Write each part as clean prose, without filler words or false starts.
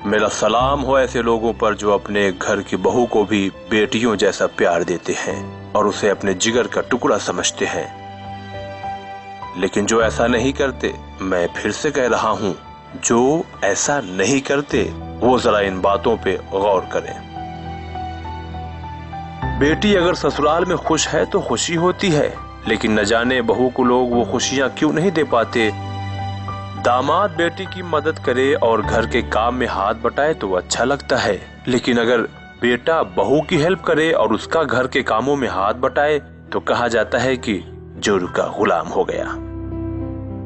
मेरा सलाम हो ऐसे लोगों पर जो अपने घर की बहू को भी बेटियों जैसा प्यार देते हैं और उसे अपने जिगर का टुकड़ा समझते हैं। लेकिन जो ऐसा नहीं करते, मैं फिर से कह रहा हूं, जो ऐसा नहीं करते वो जरा इन बातों पे गौर करें। बेटी अगर ससुराल में खुश है तो खुशी होती है, लेकिन न जाने बहू को लोग वो खुशियां क्यों नहीं दे पाते। दामाद बेटी की मदद करे और घर के काम में हाथ बटाए तो अच्छा लगता है, लेकिन अगर बेटा बहू की हेल्प करे और उसका घर के कामों में हाथ बटाए तो कहा जाता है कि जुर्म का गुलाम हो गया।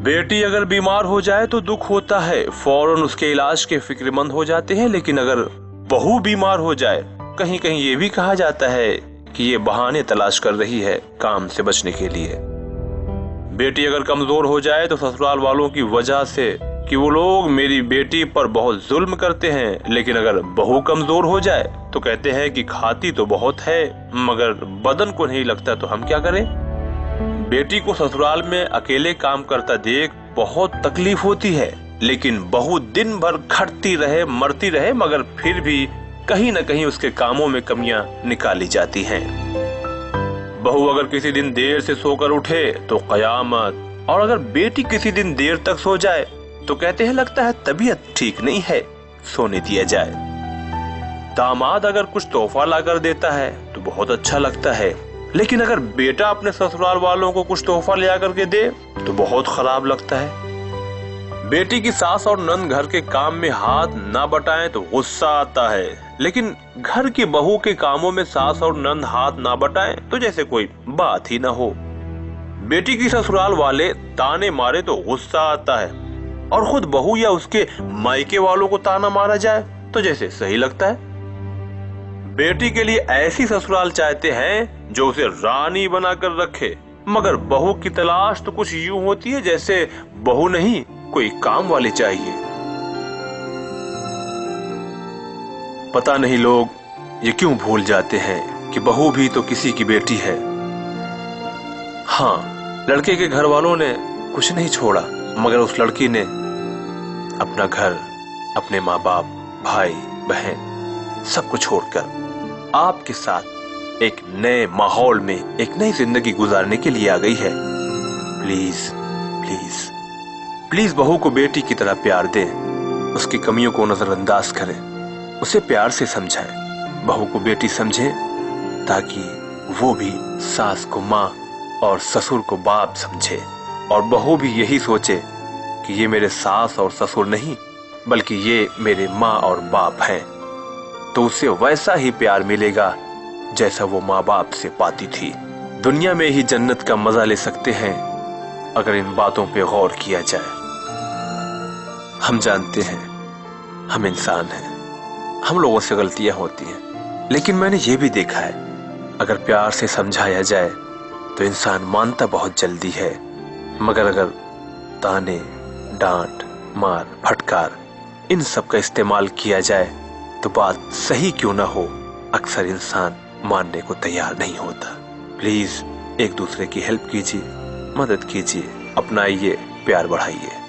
बेटी अगर बीमार हो जाए तो दुख होता है, फौरन उसके इलाज के फिक्रमंद हो जाते हैं, लेकिन अगर बहू बीमार हो जाए कहीं कहीं ये भी कहा जाता है कि ये बहाने तलाश कर रही है काम से बचने के लिए। बेटी अगर कमजोर हो जाए तो ससुराल वालों की वजह से कि वो लोग मेरी बेटी पर बहुत जुल्म करते हैं, लेकिन अगर बहू कमजोर हो जाए तो कहते हैं कि खाती तो बहुत है मगर बदन को नहीं लगता, तो हम क्या करें। बेटी को ससुराल में अकेले काम करता देख बहुत तकलीफ होती है, लेकिन बहू दिन भर खटती रहे मरती रहे मगर फिर भी कहीं न कहीं उसके कामों में कमियां निकाली जाती हैं। बहू अगर किसी दिन देर से सोकर उठे तो कयामत, और अगर बेटी किसी दिन देर तक सो जाए तो कहते हैं लगता है तबीयत ठीक नहीं है, सोने दिया जाए। दामाद अगर कुछ तोहफा लाकर देता है तो बहुत अच्छा लगता है, लेकिन अगर बेटा अपने ससुराल वालों को कुछ तोहफा ले आकर के दे तो बहुत खराब लगता है। बेटी की सास और नंद घर के काम में हाथ ना बटाएं तो गुस्सा आता है, लेकिन घर की बहू के कामों में सास और नंद हाथ ना बटाएं तो जैसे कोई बात ही ना हो। बेटी की ससुराल वाले ताने मारे तो गुस्सा आता है, और खुद बहू या उसके मायके वालों को ताना मारा जाए तो जैसे सही लगता है। बेटी के लिए ऐसी ससुराल चाहते हैं जो उसे रानी बनाकर रखे, मगर बहू की तलाश तो कुछ यूं होती है जैसे बहू नहीं कोई काम वाली चाहिए। पता नहीं लोग ये क्यों भूल जाते हैं कि बहू भी तो किसी की बेटी है। हाँ, लड़के के घर वालों ने कुछ नहीं छोड़ा, मगर उस लड़की ने अपना घर, अपने माँ बाप, भाई बहन सबको छोड़कर आपके साथ एक नए माहौल में एक नई जिंदगी गुजारने के लिए आ गई है। प्लीज प्लीज प्लीज बहू को बेटी की तरह प्यार दें, उसकी कमियों को नजरअंदाज करें, उसे प्यार से समझाएं। बहू को बेटी समझें ताकि वो भी सास को माँ और ससुर को बाप समझे, और बहू भी यही सोचे कि ये मेरे सास और ससुर नहीं बल्कि ये मेरे माँ और बाप हैं, तो उसे वैसा ही प्यार मिलेगा जैसा वो माँ बाप से पाती थी। दुनिया में ही जन्नत का मजा ले सकते हैं अगर इन बातों पे गौर किया जाए। हम जानते हैं हम इंसान हैं, हम लोगों से गलतियां होती हैं, लेकिन मैंने ये भी देखा है अगर प्यार से समझाया जाए तो इंसान मानता बहुत जल्दी है, मगर अगर ताने, डांट, मार, फटकार इन सब का इस्तेमाल किया जाए तो बात सही क्यों ना हो, अक्सर इंसान मानने को तैयार नहीं होता। प्लीज एक दूसरे की हेल्प कीजिए, मदद कीजिए, अपनाइए, प्यार बढ़ाइए।